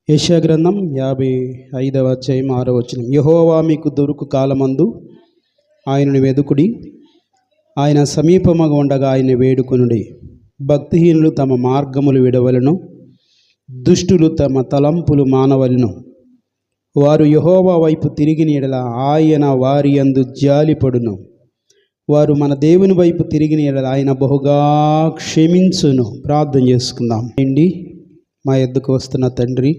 యెషయా గ్రంథం 55వ అధ్యాయం 6వ వచనం. యెహోవా మీకు దొరుకు కాలమందు ఆయనను వెదుకుడి, ఆయన సమీపముగా ఉండగా ఆయన వేడుకొనుడి. భక్తిహీనులు తమ మార్గములు విడవలను, దుష్టులు తమ తలంపులు మానవలను. వారు యెహోవా వైపు తిరిగిన యెడల ఆయన వారి యందు జాలిపడును. వారు మన దేవుని వైపు తిరిగిన యెడల ఆయన బహుగా క్షమించును. ప్రార్థన చేసుకుందాం. మా యొద్దకు వస్తున్న తండ్రి,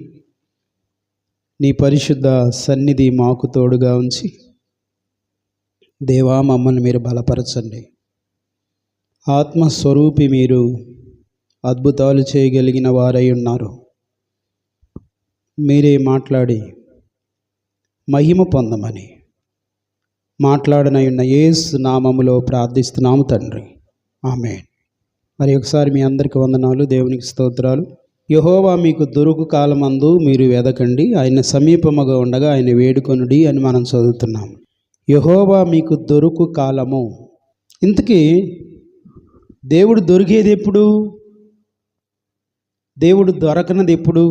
నీ పరిశుద్ధ సన్నిధి మాకు తోడుగా ఉంచి దేవా మమ్మల్ని మీరు బలపరచండి. ఆత్మస్వరూపి మీరు అద్భుతాలు చేయగలిగిన వారై ఉన్నారు. మీరే మాట్లాడి మహిమ పొందమని మాట్లాడనయున్న యేసు నామములో ప్రార్థిస్తున్నాము తండ్రి, ఆమేన్. మరి ఒకసారి మీ అందరికీ వందనాలు, దేవునికి స్తోత్రాలు. యెహోవా మీకు దొరుకు కాలమందు మీరు వెదకండి, ఆయన సమీపముగా ఉండగా ఆయన వేడుకొనుడి అని మనం చదువుతున్నాం. యెహోవా మీకు దొరుకు కాలము. ఇంతకీ దేవుడు దొరికేది ఎప్పుడు? దేవుడు దొరకనది ఎప్పుడు?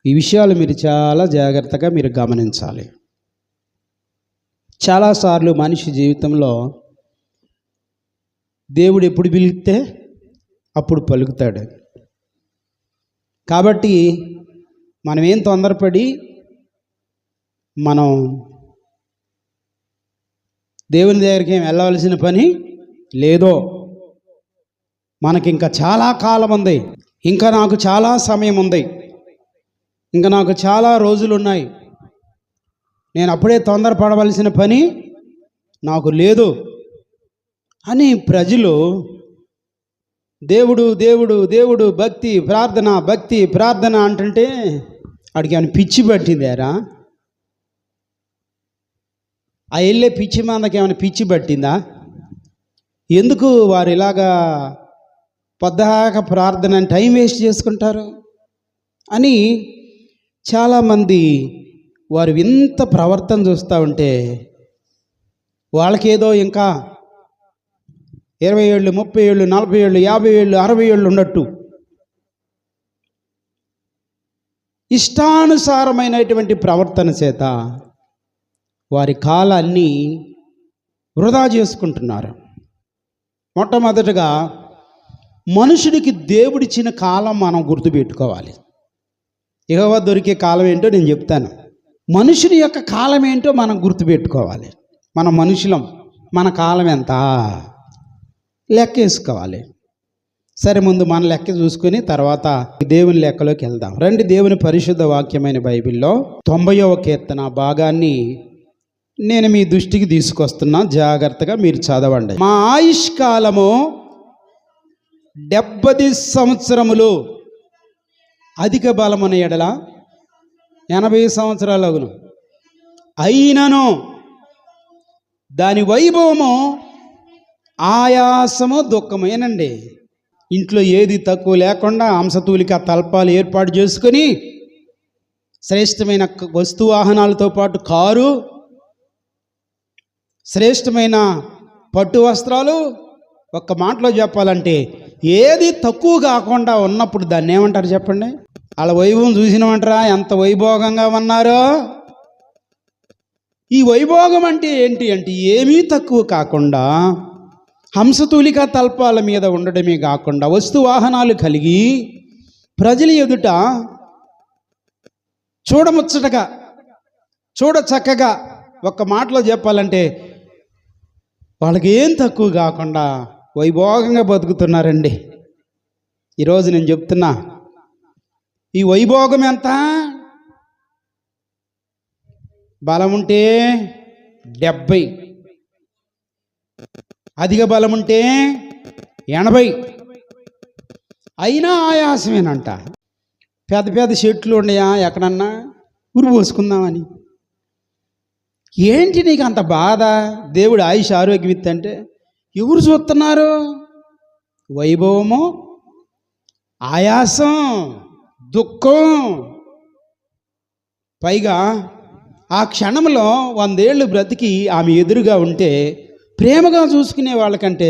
ఈ విషయాలు మీరు చాలా జాగ్రత్తగా మీరు గమనించాలి. చాలాసార్లు మనిషి జీవితంలో దేవుడు ఎప్పుడు పిలిస్తే అప్పుడు పలుకుతాడు. కాబట్టి మనం ఏం తొందరపడి మనం దేవుని దగ్గరికి ఏం వెళ్ళవలసిన పని లేదో. మనకి ఇంకా చాలా కాలం ఉంది, ఇంకా నాకు చాలా సమయం ఉంది, ఇంకా నాకు చాలా రోజులు ఉన్నాయి, నేను అప్పుడే తొందరపడవలసిన పని నాకు లేదు అని ప్రజలు దేవుడు దేవుడు దేవుడు భక్తి ప్రార్థన అంటుంటే వాడికి ఏమైనా పిచ్చి పట్టిందారా? ఆ వెళ్ళే పిచ్చి మందకి ఏమైనా పిచ్చి పట్టిందా? ఎందుకు వారు ఇలాగా పొద్దాక ప్రార్థన టైం వేస్ట్ చేసుకుంటారు అని చాలామంది వారు వింత ప్రవర్తన చూస్తూ ఉంటే వాళ్ళకేదో ఇంకా 20 ఏళ్ళు 30 ఏళ్ళు 40 ఏళ్ళు 50 ఏళ్ళు 60 ఏళ్ళు ఉన్నట్టు ఇష్టానుసారమైనటువంటి ప్రవర్తన చేత వారి కాలాన్ని వృధా చేసుకుంటున్నారు. మొట్టమొదటగా మనుషుడికి దేవుడిచ్చిన కాలం మనం గుర్తుపెట్టుకోవాలి. యెహోవా దొరికే కాలం ఏంటో నేను చెప్తాను. మనుషుని యొక్క కాలం ఏంటో మనం గుర్తుపెట్టుకోవాలి. మన మనుషులం, మన కాలం ఎంత లెక్క వేసుకోవాలి. సరే, ముందు మన లెక్క చూసుకొని తర్వాత దేవుని లెక్కలోకి వెళ్దాం. రండి, దేవుని పరిశుద్ధ వాక్యమైన బైబిల్లో 90వ కీర్తన భాగాన్ని నేను మీ దృష్టికి తీసుకొస్తున్నా. జాగ్రత్తగా మీరు చదవండి. మా ఆయుష్కాలము 70 సంవత్సరములు, అధిక బలమున ఎడల 80 సంవత్సరాలు అగును. అయినను దాని వైభవము ఆయాసము దుఃఖము. ఏనండి, ఇంట్లో ఏది తక్కువ లేకుండా హంసతూలిక తల్పాలు ఏర్పాటు చేసుకొని శ్రేష్టమైన వస్తు వాహనాలతో పాటు కారు, శ్రేష్టమైన పట్టు వస్త్రాలు, ఒక్క మాటలో చెప్పాలంటే ఏది తక్కువ కాకుండా ఉన్నప్పుడు దాన్ని ఏమంటారు చెప్పండి? వాళ్ళ వైభవం చూసినమంటారా? ఎంత వైభోగంగా ఉన్నారో. ఈ వైభోగం అంటే ఏంటి అంటే ఏమీ తక్కువ కాకుండా హంసతూలిక తల్పాల మీద ఉండడమే కాకుండా వస్తు వాహనాలు కలిగి ప్రజల ఎదుట చూడముచ్చటగా చూడ చక్కగా, ఒక్క మాటలో చెప్పాలంటే వాళ్ళకి ఏం తక్కువ కాకుండా వైభోగంగా బతుకుతున్నారండి. ఈరోజు నేను చెప్తున్నా, ఈ వైభోగం ఎంత? బలం ఉంటే 70, అధిక బలం ఉంటే 80, అయినా ఆయాసమేనంట. పెద్ద పెద్ద చెట్లు ఉన్నాయా ఎక్కడన్నా ఉరి పోసుకుందామని. ఏంటి నీకు అంత బాధ? దేవుడు ఆయుష్ ఆరోగ్యం ఇత్తంటే ఎవరు చూస్తున్నారు? వైభవము, ఆయాసం, దుఃఖం. పైగా ఆ క్షణంలో 100 ఏళ్ళు బ్రతికి ఆమె ఎదురుగా ఉంటే ప్రేమగా చూసుకునే వాళ్ళకంటే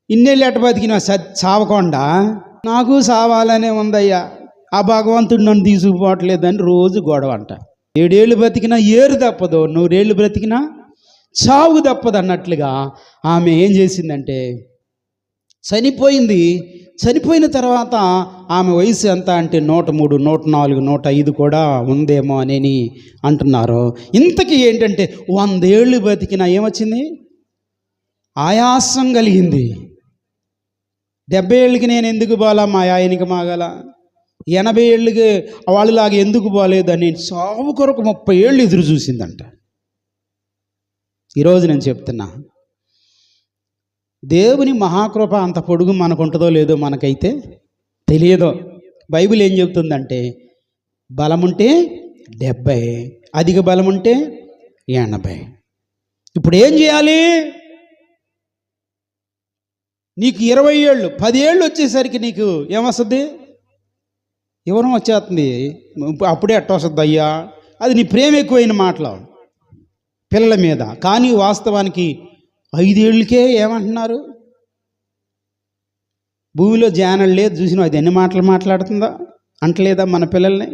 ఇన్నేళ్ళు ఎట్ట బతికినా చావకుండా నాకు సావాలనే ఉందయ్యా ఆ భగవంతుడు నన్ను తీసుకుపోవట్లేదని రోజు గొడవ అంట. 7 ఏళ్ళు బ్రతికినా ఏరు తప్పదు, 100 ఏళ్ళు బ్రతికినా చావు తప్పదు అన్నట్లుగా ఆమె ఏం చేసిందంటే చనిపోయింది. చనిపోయిన తర్వాత ఆమె వయసు ఎంత అంటే 103, 104, 105 కూడా ఉందేమో అని అంటున్నారు. ఇంతకీ ఏంటంటే 100 ఏళ్ళు బతికినా ఏమొచ్చింది? ఆయాసం కలిగింది. 70 ఏళ్ళకి నేను ఎందుకు పోలా, మా ఆయనకి మాగల, 80 ఏళ్ళకి వాళ్ళలాగా ఎందుకు పోలేదని సావు కొరకు 30 ఏళ్ళు ఎదురు చూసిందంట. ఈరోజు నేను చెప్తున్నా, దేవుని మహాకృప అంత పొడుగు మనకుంటుందో లేదో మనకైతే తెలియదో. బైబిల్ ఏం చెబుతుందంటే బలముంటే 70, అధిక బలముంటే 80. ఇప్పుడు ఏం చేయాలి? నీకు 20 ఏళ్ళు 10 ఏళ్ళు వచ్చేసరికి నీకు ఏమొస్తుంది? ఎవరం వచ్చేస్తుంది. అప్పుడే ఎట్ట వస్తుంది అయ్యా? అది నీ ప్రేమ ఎక్కువైన మాటలు పిల్లల మీద. కానీ వాస్తవానికి 5 ఏళ్ళకే ఏమంటున్నారు? భూమిలో ధ్యానం లేదు, చూసిన అది ఎన్ని మాటలు మాట్లాడుతుందా అంటలేదా మన పిల్లల్ని?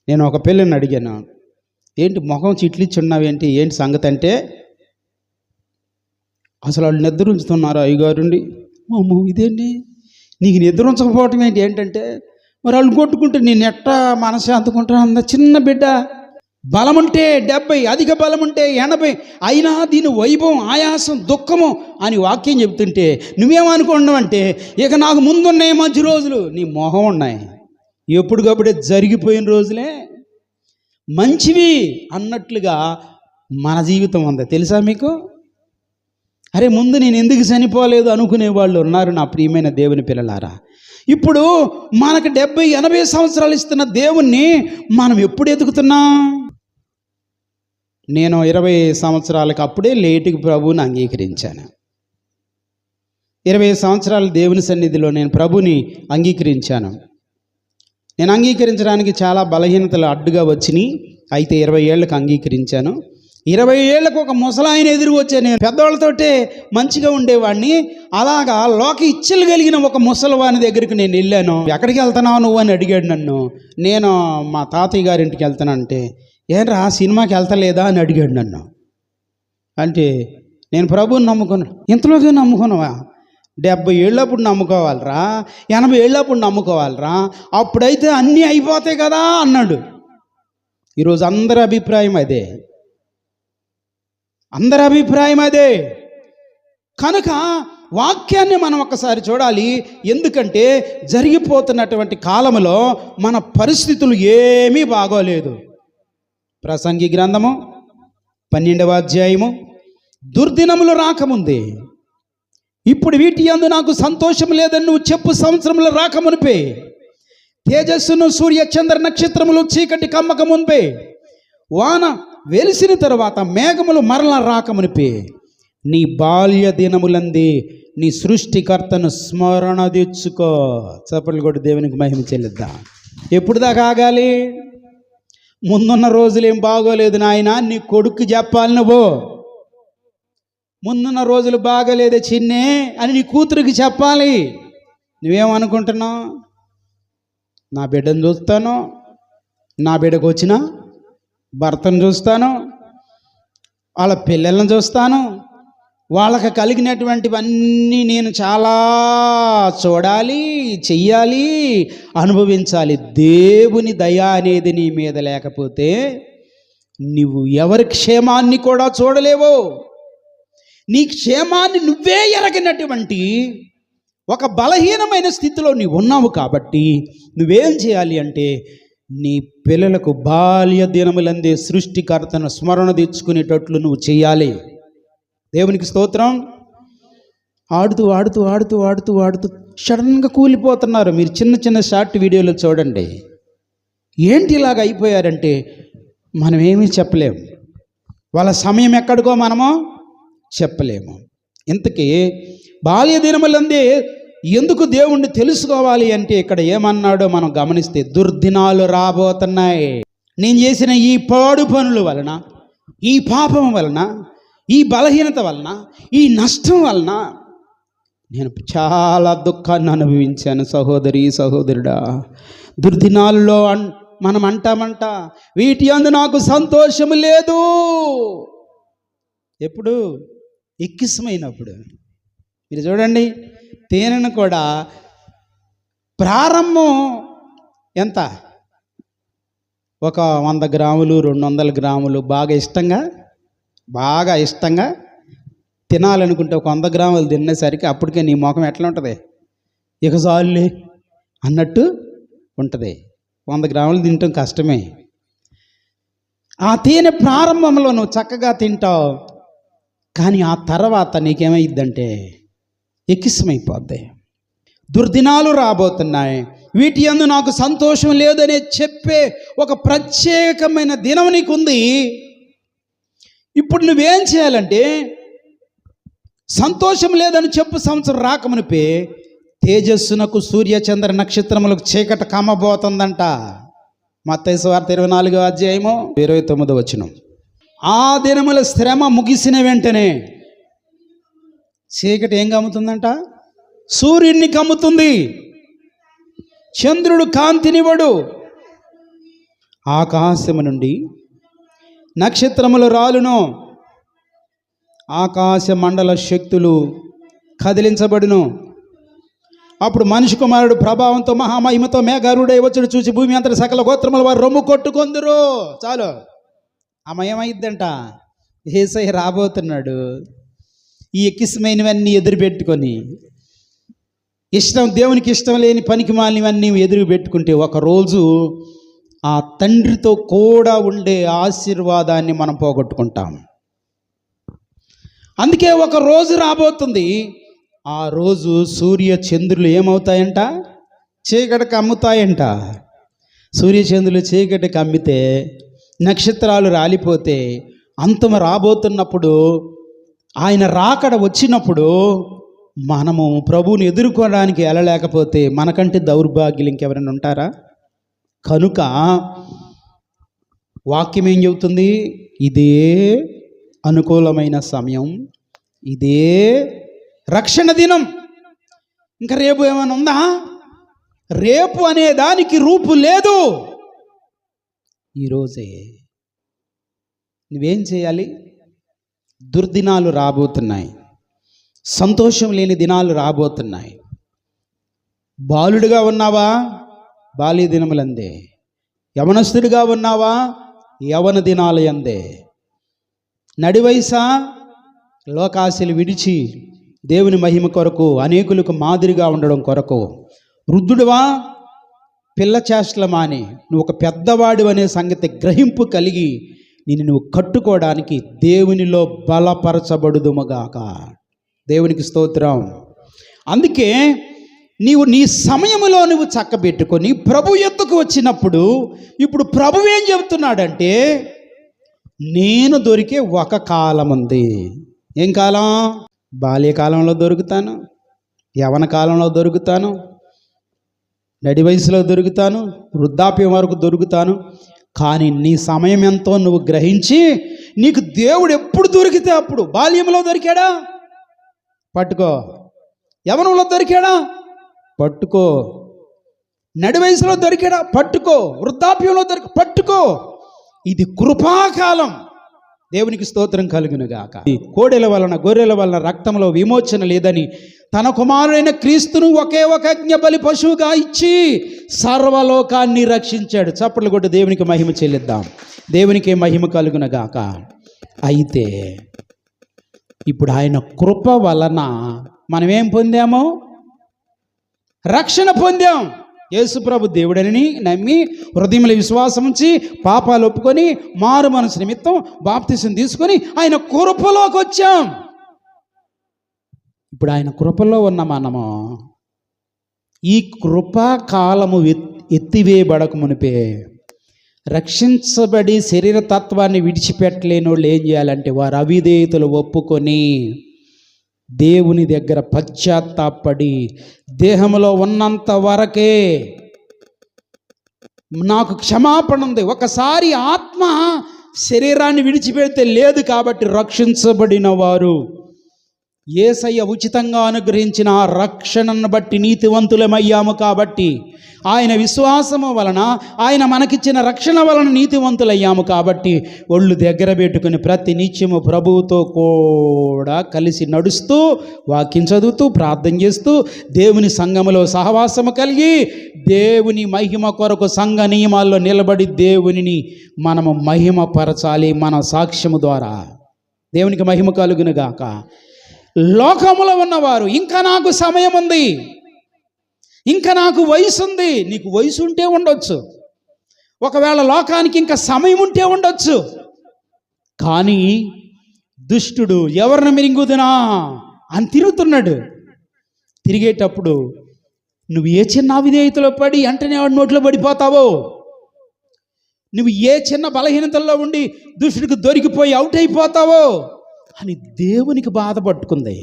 నేను ఒక పిల్లని అడిగాను, ఏంటి ముఖం చిట్లిచ్చున్నావేంటి, ఏంటి సంగతి అంటే, అసలు వాళ్ళు నిద్ర ఉంచుతున్నారు అయ్యగారుండి. అమ్మో ఇదేంటి నీకు నిద్ర ఉంచకపోవటం ఏంటి? ఏంటంటే మరి వాళ్ళు కొట్టుకుంటే నేను ఎట్టా మనశ్శాంతికుంటాను? చిన్న బిడ్డ, బలముంటే 70, అధిక బలముంటే 80, అయినా దీని వైభవం, ఆయాసం, దుఃఖము అని వాక్యం చెప్తుంటే నువ్వేమనుకున్నావు అంటే ఇక నాకు ముందున్నాయి మంచి రోజులు. నీ మొహం ఉన్నాయి, ఎప్పటికప్పుడే జరిగిపోయిన రోజులే మంచివి అన్నట్లుగా మన జీవితం ఉంది. తెలుసా మీకు? అరే ముందు నేను ఎందుకు చనిపోలేదు అనుకునే వాళ్ళు ఉన్నారు నా ప్రియమైన దేవుని పిల్లలారా. ఇప్పుడు మనకు 70, 80 సంవత్సరాలు ఇస్తున్న దేవుణ్ణి మనం ఎప్పుడు ఎదుగుతున్నాం? నేను 20 సంవత్సరాలకు అప్పుడే లేటుకి ప్రభువుని అంగీకరించాను. 20 సంవత్సరాల దేవుని సన్నిధిలో నేను ప్రభుని అంగీకరించాను. నేను అంగీకరించడానికి చాలా బలహీనతలు అడ్డుగా వచ్చినాయి. అయితే 20 ఏళ్ళకు అంగీకరించాను. 20 ఏళ్లకు ఒక ముసలాయన ఎదురు వచ్చాను. నేను పెద్దవాళ్ళతోటే మంచిగా ఉండేవాడిని. అలాగా లోక ఇచ్చలు కలిగిన ఒక ముసలివాని దగ్గరికి నేను వెళ్ళాను. ఎక్కడికి వెళ్తున్నావు నువ్వు అని అడిగాడు నన్ను. నేను మా తాతయ్య గారింటికి వెళ్తానంటే, ఏంట్రా సినిమాకి వెళ్తలేదా అని అడిగాడు నన్ను. అంటే నేను ప్రభువుని నమ్ముకున్నాను. ఇంతలోకి నమ్ముకున్నావా? 70 ఏళ్ళప్పుడు నమ్ముకోవాలరా, 80 ఏళ్ళప్పుడు నమ్ముకోవాలరా, అప్పుడైతే అన్నీ అయిపోతాయి కదా అన్నాడు. ఈరోజు అందరి అభిప్రాయం అదే, అందరి అభిప్రాయం అదే. కనుక వాక్యాన్ని మనం ఒక్కసారి చూడాలి. ఎందుకంటే జరిగిపోతున్నటువంటి కాలంలో మన పరిస్థితులు ఏమీ బాగోలేదు. ప్రసంగి గ్రంథము 12వ అధ్యాయము, దుర్దినములు రాకముందే ఇప్పుడు వీటి యందు నాకు సంతోషం లేదని నువ్వు చెప్పు సంవత్సరములు రాకమునిపే, తేజస్సును సూర్య చంద్ర నక్షత్రములు చీకటి కమ్మక మునిపే, వాన వెలిసిన తరువాత మేఘములు మరల రాకమునిపే, నీ బాల్య దినములంది నీ సృష్టికర్తను స్మరణ తెచ్చుకో. చప్పట్లు కొట్టి దేవునికి మహిమ చెల్లిద్దాం. ఎప్పుడు దాకా ఆగాలి? ముందున్న రోజులేం బాగోలేదు నాయన, నీ కొడుకు చెప్పాలి. నువ్వు ముందున్న రోజులు బాగలేదే చిన్నే అని నీ కూతురికి చెప్పాలి. నువ్వేమనుకుంటున్నావు? నా బిడ్డను చూస్తాను, నా బిడ్డకు వచ్చిన భర్తను చూస్తాను, వాళ్ళ పిల్లలను చూస్తాను, వాళ్ళకి కలిగినటువంటివన్నీ నేను చాలా చూడాలి, చెయ్యాలి, అనుభవించాలి. దేవుని దయ అనేది నీ మీద లేకపోతే నువ్వు ఎవరి క్షేమాన్ని కూడా చూడలేవు. నీ క్షేమాన్ని నువ్వే ఎరగినటువంటి ఒక బలహీనమైన స్థితిలో నీవు ఉన్నావు. కాబట్టి నువ్వేం చేయాలి అంటే నీ పిల్లలకు బాల్య దినములందే సృష్టికర్తను స్మరణ తెచ్చుకునేటట్లు నువ్వు చేయాలి. దేవునికి స్తోత్రం. ఆడుతూ ఆడుతూ ఆడుతూ ఆడుతూ ఆడుతూ సడన్గా కూలిపోతున్నారు. మీరు చిన్న చిన్న షార్ట్ వీడియోలు చూడండి. ఏంటి ఇలాగ అయిపోయారంటే మనం ఏమీ చెప్పలేము. వాళ్ళ సమయం ఎక్కడికో మనము చెప్పలేము. ఇంతకీ బాల్య దినములందే ఎందుకు దేవుణ్ణి తెలుసుకోవాలి అంటే ఇక్కడ ఏమన్నాడో మనం గమనిస్తే, దుర్దినాలు రాబోతున్నాయి. నేను చేసిన ఈ పాడు పనుల వలన, ఈ పాపం వలన, ఈ బలహీనత వలన, ఈ నష్టం వలన నేను చాలా దుఃఖాన్ని అనుభవించాను సహోదరి సహోదరుడా. దుర్దినాల్లో మనం అంటామంట, వీటి యందు నాకు సంతోషము లేదు. ఎప్పుడు? ఎక్కిసమైనప్పుడు. మీరు చూడండి, తేనెను కూడా ప్రారంభం ఎంత? ఒక 100 గ్రాములు 200 గ్రాములు బాగా ఇష్టంగా తినాలనుకుంటే ఒక 100 గ్రాములు తినేసరికి అప్పటికే నీ ముఖం ఎట్లా ఉంటుంది? ఇక చాలులే అన్నట్టు ఉంటుంది. 100 గ్రాములు తినటం కష్టమే. ఆ తేనె ప్రారంభంలో నువ్వు చక్కగా తింటావు, కానీ ఆ తర్వాత నీకేమైద్దంటే ఎక్కిసమైపోద్ది. దుర్దినాలు రాబోతున్నాయి, వీటి యందు నాకు సంతోషం లేదనే చెప్పే ఒక ప్రత్యేకమైన దినం నీకుంది. ఇప్పుడు నువ్వేం చేయాలంటే, సంతోషం లేదని చెప్పు సంవత్సరం రాకమునిపే తేజస్సునకు సూర్య చంద్ర నక్షత్రములకు చీకట కమ్మబోతుందంట. మత్తయి సువార్త 24వ అధ్యాయము 29వ వచనం. ఆ దినముల శ్రమ ముగిసిన వెంటనే చీకటి ఏం కమ్ముతుందంట? సూర్యుడిని కమ్ముతుంది. చంద్రుడు కాంతినివ్వడు. ఆకాశము నుండి నక్షత్రములు రాలును, ఆకాశ మండల శక్తులు కదిలించబడును. అప్పుడు మనిషి కుమారుడు ప్రభావంతో మహామహిమతో మేఘారుడై వచ్చుడు చూసి భూమి అంతటి సకల గోత్రముల వారు రొమ్ము కొట్టుకొందురు. చాలు, ఆ మయమైద్దంట. యేసయ్య రాబోతున్నాడు. ఈ ఎక్కిసమైనవన్నీ ఎదురు పెట్టుకొని, దేవునికి ఇష్టం లేని పనికి మాలినవన్నీ ఎదురు పెట్టుకుంటే ఒకరోజు ఆ తండ్రితో కూడా ఉండే ఆశీర్వాదాన్ని మనం పోగొట్టుకుంటాం. అందుకే ఒక రోజు రాబోతుంది, ఆ రోజు సూర్య చంద్రులు ఏమవుతాయంట? చీకటికి అమ్ముతాయంట. సూర్యచంద్రులు చీకటికి అమ్మితే, నక్షత్రాలు రాలిపోతే, అంతం రాబోతున్నప్పుడు, ఆయన రాకడ వచ్చినప్పుడు మనము ప్రభువుని ఎదుర్కోవడానికి వెళ్ళలేకపోతే మనకంటే దౌర్భాగ్యులు ఇంకెవరైనా ఉంటారా? కనుక వాక్యం ఏం చెబుతుంది? ఇదే అనుకూలమైన సమయం, ఇదే రక్షణ దినం. ఇంకా రేపు ఏమైనా ఉందా? రేపు అనే దానికి రూపు లేదు. ఈరోజే నువ్వేం చేయాలి? దుర్దినాలు రాబోతున్నాయి, సంతోషం లేని దినాలు రాబోతున్నాయి. బాలుడిగా ఉన్నావా? బాల్య దినములందే. యవనస్తుడిగా ఉన్నావా? యవన దినాలు అందే. నడివయసా? లోకాశలు విడిచి దేవుని మహిమ కొరకు, అనేకులకు మాదిరిగా ఉండడం కొరకు. వృద్ధుడివా? పిల్ల చేష్టల మాని నువ్వు ఒక పెద్దవాడు అనే సంగతి గ్రహింపు కలిగి నువ్వు కట్టుకోవడానికి దేవునిలో బలపరచబడుదుమగాక. దేవునికి స్తోత్రం. అందుకే నీవు నీ సమయములో నువ్వు చక్కబెట్టుకొని ప్రభు యొద్దకు వచ్చినప్పుడు, ఇప్పుడు ప్రభు ఏం చెబుతున్నాడంటే, నేను దొరికే ఒక కాలం ఉంది. ఏం కాలం? బాల్యకాలంలో దొరుకుతాను, యవన కాలంలో దొరుకుతాను, నడి వయసులో దొరుకుతాను, వృద్ధాప్యం వరకు దొరుకుతాను. కానీ నీ సమయం ఎంతో నువ్వు గ్రహించి, నీకు దేవుడు ఎప్పుడు దొరికితే అప్పుడు. బాల్యంలో దొరికాడా? పట్టుకో. యవనంలో దొరికాడా? పట్టుకో. నడి వయసులో దొరికాడా? పట్టుకో. వృద్ధాప్యంలో పట్టుకో. ఇది కృపాకాలం. దేవునికి స్తోత్రం కలుగునుగాక. కోడెల వలన గొర్రెల వలన రక్తంలో విమోచన లేదని తన కుమారుడైన క్రీస్తును ఒకే ఒక యజ్ఞ బలి పశువుగా ఇచ్చి సర్వలోకాన్ని రక్షించాడు. చప్పట్లు కొట్టి దేవునికి మహిమ చెల్లిద్దాం. దేవునికి మహిమ కలుగునుగాక. అయితే ఇప్పుడు ఆయన కృప వలన మనం ఏం పొందాము? రక్షణ పొందాం. యేసుప్రభు దేవుడని నమ్మి హృదయంలో విశ్వాసం ఉంచి పాపాలు ఒప్పుకొని మారు మనసు నిమిత్తం బాప్తిసం తీసుకొని ఆయన కృపలోకి వచ్చాం. ఇప్పుడు ఆయన కృపలో ఉన్న మనము ఈ కృపాకాలము ఎత్తివేయబడక మునిపే రక్షించబడి శరీర తత్వాన్ని విడిచిపెట్టలేని వాళ్ళు ఏం చేయాలంటే, వారు అవిధేయతలు ఒప్పుకొని దేవుని దగ్గర పశ్చాత్తాపడి, దేహంలో ఉన్నంత వరకే నాకు క్షమాపణ ఉంది. ఒకసారి ఆత్మ శరీరాన్ని విడిచిపెడితే లేదు. కాబట్టి రక్షించబడిన వారు యేసయ్య ఉచితంగా అనుగ్రహించిన ఆ రక్షణను బట్టి నీతివంతులమయ్యాము కాబట్టి, ఆయన విశ్వాసము వలన, ఆయన మనకిచ్చిన రక్షణ వలన నీతివంతులయ్యాము కాబట్టి, ఒళ్ళు దగ్గర పెట్టుకుని ప్రతి నిత్యము ప్రభువుతో కూడా కలిసి నడుస్తూ, వాక్యం చదువుతూ, ప్రార్థన చేస్తూ, దేవుని సంఘములో సహవాసము కలిగి, దేవుని మహిమ కొరకు సంఘ నియమాల్లో నిలబడి దేవునిని మనము మహిమపరచాలి మన సాక్ష్యము ద్వారా. దేవునికి మహిమ కలుగును గాక. లోకములో ఉన్నవారు, ఇంకా నాకు సమయం ఉంది, ఇంకా నాకు వయసు ఉంది. నీకు వయసు ఉంటే ఉండొచ్చు, ఒకవేళ లోకానికి ఇంకా సమయం ఉంటే ఉండొచ్చు. కానీ దుష్టుడు ఎవరిని మిరింగుదునా అని తిరుగుతున్నాడు. తిరిగేటప్పుడు నువ్వు ఏ చిన్న అవిధేయతలో పడి వెంటనే వాడి నోట్లో పడిపోతావో, నువ్వు ఏ చిన్న బలహీనతల్లో ఉండి దుష్టుడికి దొరికిపోయి అవుట్ అయిపోతావో అని దేవునికి బాధ పట్టుకుంది.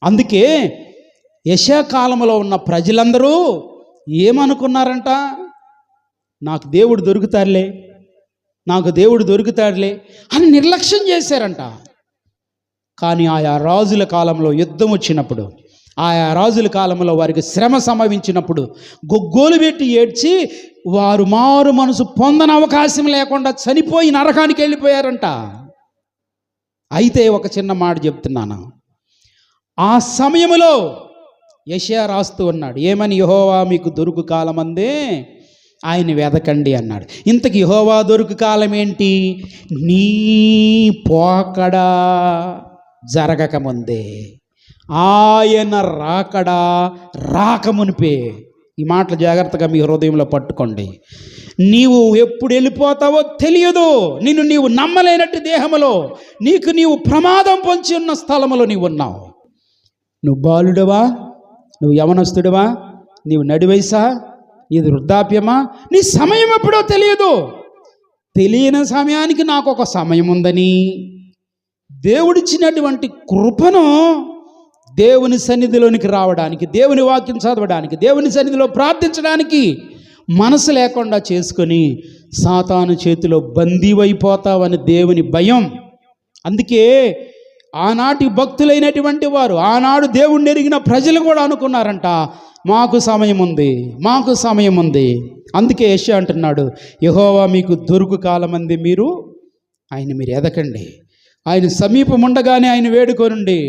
అందుకే యెషయా కాలంలో ఉన్న ప్రజలందరూ ఏమనుకున్నారంట? నాకు దేవుడు దొరుకుతాడులే, నాకు దేవుడు దొరుకుతాడులే అని నిర్లక్ష్యం చేశారంట. కానీ ఆయా రాజుల కాలంలో యుద్ధం వచ్చినప్పుడు, ఆయా రాజుల కాలంలో వారికి శ్రమ సంభవించినప్పుడు గొగ్గోలు పెట్టి ఏడ్చి వారు మారు మనసు పొందని అవకాశం లేకుండా చనిపోయి నరకానికి వెళ్ళిపోయారంట. అయితే ఒక చిన్న మాట చెప్తున్నాను. ఆ సమయంలో యెషయా రాస్తూ ఉన్నాడు, ఏమని? యెహోవా మీకు దొరుకు కాలమందే ఆయన వెదకండి అన్నాడు. ఇంతకు యెహోవా దొరుకు కాలం ఏంటి? నీ పోకడా జరగకముందే, ఆయన రాకడా రాకమునిపే. ఈ మాటలు జాగ్రత్తగా మీ హృదయంలో పట్టుకోండి. నీవు ఎప్పుడు వెళ్ళిపోతావో తెలియదు. నిన్ను నీవు నమ్మలేనట్టు దేహములో నీకు నీవు ప్రమాదం పొంచి ఉన్న స్థలములో నీవు ఉన్నావు. నువ్వు బాలుడవా, నువ్వు యవనస్తుడివా, నీవు నడివయసా, నీది వృద్ధాప్యమా, నీ సమయం ఎప్పుడో తెలియదు. తెలియని సమయానికి నాకు ఒక సమయం ఉందని దేవుడిచ్చినటువంటి కృపను దేవుని సన్నిధిలోనికి రావడానికి, దేవుని వాక్యం చదవడానికి, దేవుని సన్నిధిలో ప్రార్థించడానికి మనసు లేకుండా చేసుకొని సాతాను చేతిలో బందీవైపోతావని దేవుని భయం. అందుకే ఆనాటి భక్తులైనటువంటి వారు, ఆనాడు దేవుణ్ణి ఎరిగిన ప్రజలు కూడా అనుకున్నారంట, మాకు సమయం ఉంది, మాకు సమయం ఉంది. అందుకే యెషయా అంటున్నాడు, యెహోవా మీకు దొరుకు కాలమంది, మీరు ఎదకండి, ఆయన సమీపం ఉండగానే ఆయన వేడుకోనండి.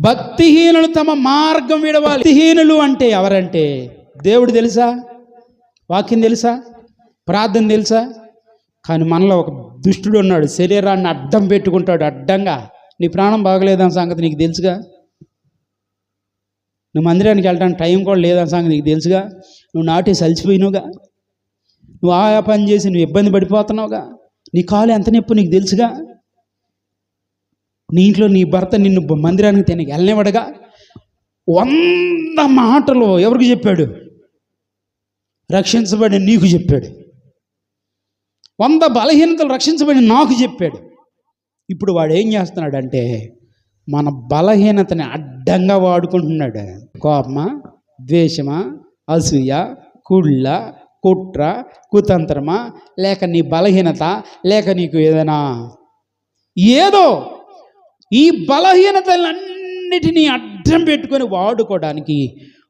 భక్తిహీనులు తమ మార్గం విడవాలి. భక్తిహీనులు అంటే ఎవరంటే, దేవుడు తెలుసా, వాక్యం తెలుసా, ప్రార్థన తెలుసా, కానీ మనలో ఒక దుష్టుడు ఉన్నాడు, శరీరాన్ని అడ్డం పెట్టుకుంటాడు. అడ్డంగా నీ ప్రాణం బాగలేదని సంగతి నీకు తెలుసుగా, నువ్వు మందిరానికి వెళ్ళడానికి టైం కూడా లేదని సంగతి నీకు తెలుసుగా, నువ్వు నాటేసి అలసిపోయినావుగా, నువ్వు ఆ పని చేసి నువ్వు ఇబ్బంది పడిపోతున్నావుగా, నీ కాలు ఎంత నొప్పి నీకు తెలుసుగా, నీ ఇంట్లో నీ భర్త నిన్ను మందిరానికి తినకి వెళ్ళనివ్వడగా. 100 మాటలు ఎవరికి చెప్పాడు? రక్షించబడి నీకు చెప్పాడు. 100 బలహీనతలు రక్షించబడి నాకు చెప్పాడు. ఇప్పుడు వాడు ఏం చేస్తున్నాడంటే మన బలహీనతని అడ్డంగా వాడుకుంటున్నాడు. కోపమా, ద్వేషమా, అసూయ, కుళ్ళ, కుట్ర, కుతంత్రమా, లేక నీ బలహీనత, లేక నీకు ఏదో ఈ బలహీనతలన్నిటినీ అడ్డం పెట్టుకొని వాడుకోవడానికి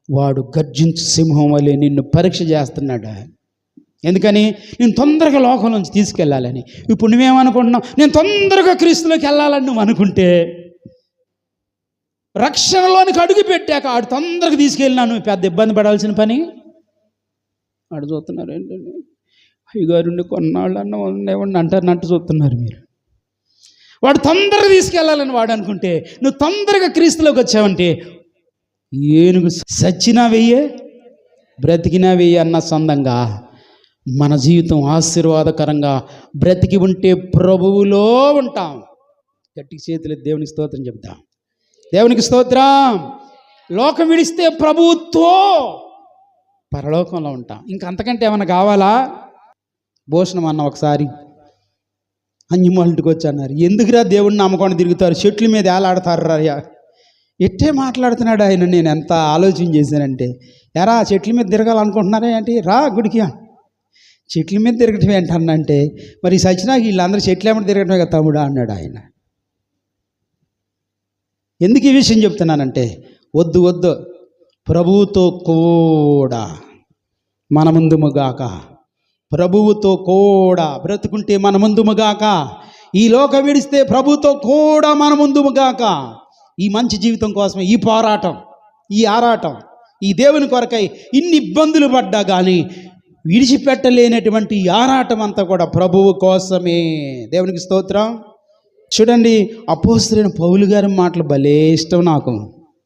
వాడు గర్జించు సింహం వలె నిన్ను పరీక్ష చేస్తున్నాడు. ఎందుకని? నేను తొందరగా లోకం నుంచి తీసుకెళ్ళాలని. ఇప్పుడు నువ్వేమనుకుంటున్నావు? నేను తొందరగా క్రీస్తులోకి వెళ్ళాలని నువ్వు అనుకుంటే, రక్షణలోనికి అడుగు పెట్టాక ఆడు తొందరగా తీసుకెళ్ళినా నువ్వు పెద్ద ఇబ్బంది పడాల్సిన పని. ఆడు చూస్తున్నారు ఏంటండి, అయ్యగారుండి కొన్నాళ్ళు ఉండేవాడిని అంటారు చూస్తున్నారు మీరు. వాడు తొందరగా తీసుకెళ్ళాలని వాడు అనుకుంటే, నువ్వు తొందరగా క్రీస్తులోకి వచ్చావంటే, ఏనుగు సచ్చినా వెయ్యే, బ్రతికినా వెయ్యి అన్న సందంగా మన జీవితం ఆశీర్వాదకరంగా బ్రతికి ఉంటే ప్రభువులో ఉంటాం. గట్టికి చేతులు దేవునికి స్తోత్రం చెప్తాం. దేవునికి స్తోత్రం. లోకం విడిస్తే ప్రభువుతో పరలోకంలో ఉంటాం. ఇంకంతకంటే ఏమన్నా కావాలా? భూషణం అన్న ఒకసారి అన్యమాలింటికి వచ్చి అన్నారు, ఎందుకురా దేవుడిని నమ్మకుండా తిరుగుతారు, చెట్ల మీద ఏలాడతారు రా. ఎట్టే మాట్లాడుతున్నాడు ఆయన. నేను ఎంత ఆలోచన చేశానంటే, ఎరా చెట్ల మీద తిరగాలనుకుంటున్నారా ఏంటి, రా గుడికి. చెట్ల మీద తిరగటం ఏంటన్నంటే, మరి సచ్చినాక వీళ్ళందరూ చెట్లు ఏమంటే తిరగటమే కదా తమ్ముడా అన్నాడు ఆయన. ఎందుకు ఈ విషయం చెప్తున్నానంటే, వద్దు వద్దు, ప్రభువుతో కూడా మన ముందుముగాక, ప్రభువుతో కూడా బ్రతుకుంటే మన ముందుముగాక, ఈ లోకం విడిస్తే ప్రభుతో కూడా మన ముందుముగాక. ఈ మంచి జీవితం కోసమే ఈ పోరాటం, ఈ ఆరాటం, ఈ దేవుని కొరకై ఇన్ని ఇబ్బందులు పడ్డా కానీ విడిచిపెట్టలేనటువంటి ఈ ఆరాటం అంతా కూడా ప్రభువు కోసమే. దేవునికి స్తోత్రం. చూడండి, అపోస్తలుడైన పౌలు గారి మాటలు భలే ఇష్టం నాకు.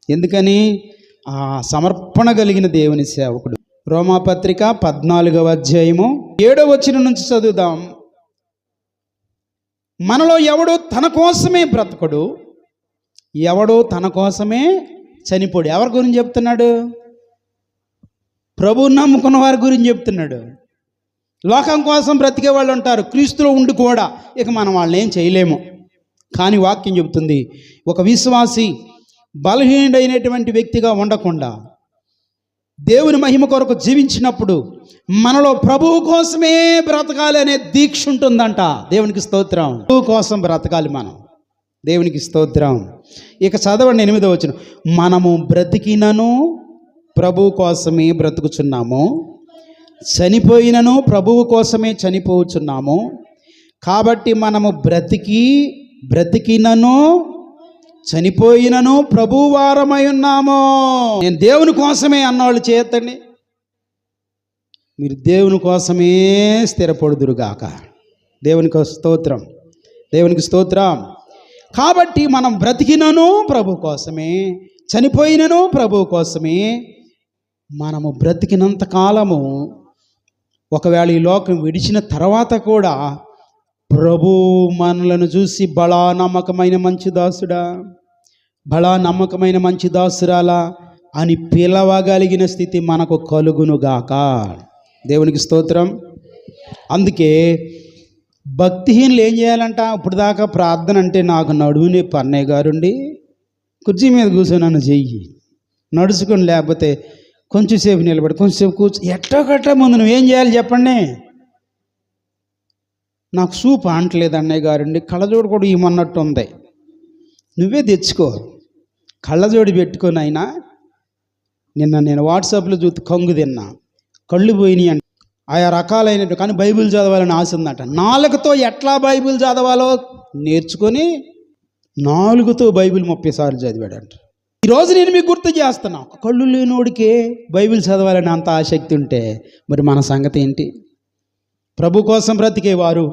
ఎందుకని? ఆ సమర్పణ కలిగిన దేవుని సేవకుడు. రోమాపత్రిక 14వ అధ్యాయము 7వ వచనం నుంచి చదువుదాం. మనలో ఎవడు తన కోసమే బ్రతకడు, ఎవడో తన కోసమే చనిపోడు. ఎవరి గురించి చెప్తున్నాడు? ప్రభువుని నమ్ముకున్న వారి గురించి చెప్తున్నాడు. లోకం కోసం బ్రతికే వాళ్ళు ఉంటారు, క్రీస్తులో ఉండి కూడా ఇక మనం వాళ్ళని ఏం చేయలేము. కానీ వాక్యం చెబుతుంది, ఒక విశ్వాసి బలహీనుడైనటువంటి వ్యక్తిగా ఉండకుండా దేవుని మహిమ కొరకు జీవించినప్పుడు మనలో ప్రభువు కోసమే బ్రతకాలి అనే దీక్ష ఉంటుందంట. దేవునికి స్తోత్రం. ప్రభువు కోసం బ్రతకాలి మనం. దేవునికి స్తోత్రం. ఇక చదవండి 8వ వచనం. మనము బ్రతికినను ప్రభువు కోసమే బ్రతుకుచున్నాము, చనిపోయినను ప్రభువు కోసమే చనిపోచున్నాము. కాబట్టి మనము బ్రతికినను చనిపోయినను ప్రభువు వారమై ఉన్నాము. నేను దేవుని కోసమే అన్నవాళ్ళు చేయొద్దండి. మీరు దేవుని కోసమే స్థిరపడుదురుగాక. దేవునికి స్తోత్రం, దేవునికి స్తోత్రం. కాబట్టి మనం బ్రతికినను ప్రభు కోసమే, చనిపోయినను ప్రభు కోసమే. మనము బ్రతికినంత కాలము, ఒకవేళ ఈ లోకం విడిచిన తర్వాత కూడా ప్రభు మనలను చూసి బలా నమ్మకమైన మంచి దాసుడా, బలా నమ్మకమైన మంచి దాసురాలా అని పిలవగలిగిన స్థితి మనకు కలుగునుగాక. దేవునికి స్తోత్రం. అందుకే భక్తిహీనులు ఏం చేయాలంట? ఇప్పుడు దాకా ప్రార్థన అంటే నాకు నడువుని పన్నయ్య గారుండి కుర్చీ మీద కూర్చొని నన్ను చెయ్యి, నడుచుకొని, లేకపోతే కొంచెంసేపు నిలబడి, కొంచెంసేపు కూర్చో, ఎట్టోకట్ట ముందు నువ్వేం చేయాలి చెప్పండి? నాకు సూప్ అంటలేదు అన్నయ్య గారండి, కళ్ళజోడు కూడా ఇమ్మన్నట్టు ఉంది, నువ్వే తెచ్చుకో, కళ్ళజోడి పెట్టుకొని. అయినా నిన్న నేను వాట్సాప్లో చూసి కంగు తిన్నా, కళ్ళు పోయినాయి అంటే ఆయా రకాలైనట్టు. కానీ బైబిల్ చదవాలని ఆశ ఉందట. నాలుగుతో ఎట్లా బైబిల్ చదవాలో నేర్చుకొని నాలుగుతో బైబిల్ 30 సార్లు చదివాడంట. ఈరోజు నేను మీకు గుర్తు చేస్తున్నా, కళ్ళు లేనోడికే బైబిల్ చదవాలని అంత ఆసక్తి ఉంటే మరి మన సంగతి ఏంటి? ప్రభు కోసం బ్రతికేవారు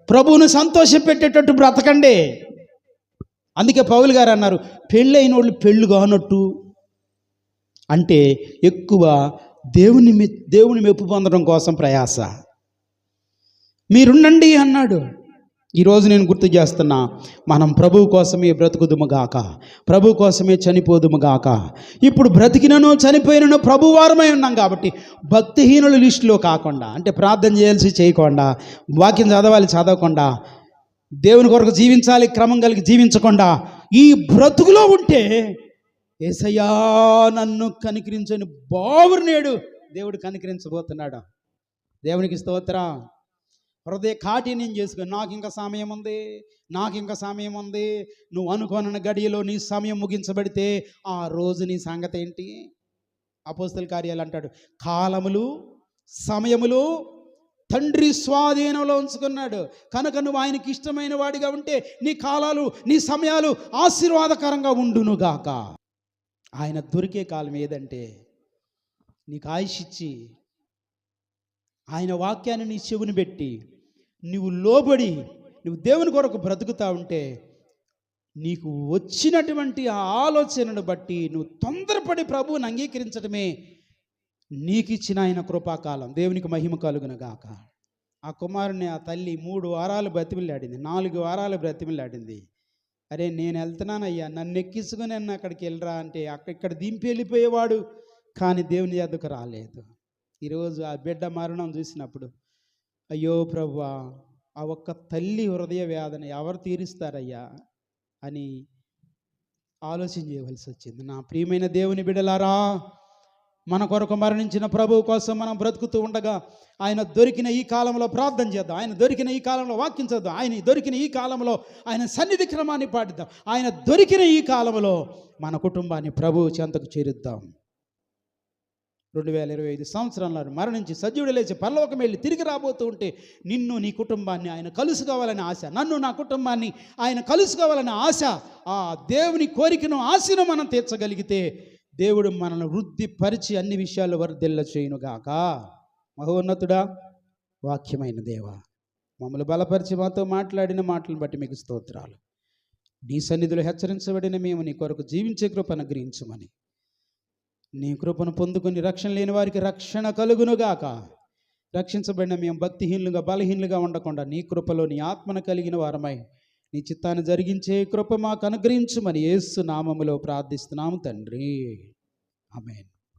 ప్రభువును సంతోషపెట్టేటట్టు బ్రతకండి. అందుకే పౌలు గారు అన్నారు, పెళ్ళైన వాళ్ళు పెళ్ళు కానట్టు. అంటే ఎక్కువ దేవుని మెప్పు పొందడం కోసం ప్రయాస. మీరుండండి అన్నాడు. ఈరోజు నేను గుర్తు చేస్తున్నా, మనం ప్రభువు కోసమే బ్రతుకుదుముగాక, ప్రభు కోసమే చనిపోదుముగాక. ఇప్పుడు బ్రతికినను చనిపోయినను ప్రభు వారమై ఉన్నాం కాబట్టి భక్తిహీనుల లిస్టులో కాకుండా, అంటే ప్రార్థన చేయాల్సి చేయకుండా, వాక్యం చదవాలి చదవకుండా, దేవుని కొరకు జీవించాలి క్రమం కలిగి జీవించకుండా ఈ బ్రతుకులో ఉంటే యేసయ్యా నన్ను కనికరించని బావురు నేడు దేవుడు కనికరించబోతున్నాడు. దేవునికి స్తోత్రం. హృదయ కాఠిన్యం చేసుకుని నాకు ఇంకా సమయం ఉంది, నువ్వు అనుకోనన్న గడియలో నీ సమయం ముగించబడితే ఆ రోజు నీ సంగతి ఏంటి? అపోస్తల కార్యాలు అంటాడు, కాలములు సమయములు తండ్రి స్వాధీనంలో ఉంచుకున్నాడు కనుక నువ్వు ఆయనకి ఇష్టమైన వాడిగా ఉంటే నీ కాలాలు, నీ సమయాలు ఆశీర్వాదకరంగా ఉండునుగాక. ఆయన దొరికే కాలం ఏదంటే నీకు ఆయుష్ ఇచ్చి ఆయన వాక్యాన్ని నీ చెవుని పెట్టి నువ్వు లోబడి నువ్వు దేవుని కొరకు బ్రతుకుతా ఉంటే నీకు వచ్చినటువంటి ఆ ఆలోచనను బట్టి నువ్వు తొందరపడి ప్రభువుని అంగీకరించడమే నీకు ఇచ్చిన ఆయన కృపాకాలం. దేవునికి మహిమ కలుగునుగాక. ఆ కుమారుని ఆ తల్లి 3 వారాలు బ్రతిమిలాడింది, 4 వారాలు బ్రతిమిలాడింది. అరే నేను వెళ్తున్నానయ్యా, నన్ను ఎక్కించుకుని నన్ను అక్కడికి వెళ్ళరా అంటే ఇక్కడ దింపి వెళ్ళిపోయేవాడు, కానీ దేవుని యొద్దకు రాలేదు. ఈరోజు ఆ బిడ్డ మరణం చూసినప్పుడు అయ్యో ప్రభువా, ఆ ఒక్క తల్లి హృదయ వేదన ఎవరు తీరుస్తారయ్యా అని ఆలోచన చేయవలసి వచ్చింది. నా ప్రియమైన దేవుని బిడ్డలారా, మన కొరకు మరణించిన ప్రభువు కోసం మనం బ్రతుకుతూ ఉండగా ఆయన దొరికిన ఈ కాలంలో ప్రార్థన చేద్దాం, ఆయన దొరికిన ఈ కాలంలో వాక్యం చదువుదాం, ఆయన దొరికిన ఈ కాలంలో ఆయన సన్నిధి క్రమాన్ని పాటిద్దాం, ఆయన దొరికిన ఈ కాలంలో మన కుటుంబాన్ని ప్రభువు చెంతకు చేరుద్దాం. 2025 సంవత్సరంలో మరణించి సజీవుడు లేచి పరలోకం వెళ్ళి తిరిగి రాబోతూ ఉంటే నిన్ను నీ కుటుంబాన్ని ఆయన కలుసుకోవాలనే ఆశ, నన్ను నా కుటుంబాన్ని ఆయన కలుసుకోవాలనే ఆశ, ఆ దేవుని కోరికను ఆశను మనం తీర్చగలిగితే దేవుడు మనల్ని వృద్ధిపరిచి అన్ని విషయాలు వర్ధిల్ల చేయునుగాక. మహోన్నతుడా, వాక్యమైన దేవా, మమ్మల్ని బలపరిచి మాతో మాట్లాడిన మాటలను బట్టి మీకు స్తోత్రాలు. నీ సన్నిధిలో హెచ్చరించబడిన మేము నీ కొరకు జీవించే కృపను గ్రహించమని, నీ కృపను పొందుకొని రక్షణ లేని వారికి రక్షణ కలుగునుగాక. రక్షించబడిన మేము భక్తిహీనులుగా బలహీనులుగా ఉండకుండా నీ కృపలో నీ ఆత్మను కలిగిన వారమై నీ చిత్తాన్ని జరిగించే కృప మాకు అనుగ్రహించమని యేసు నామములో ప్రార్థిస్తున్నాము తండ్రి. ఆమేన్.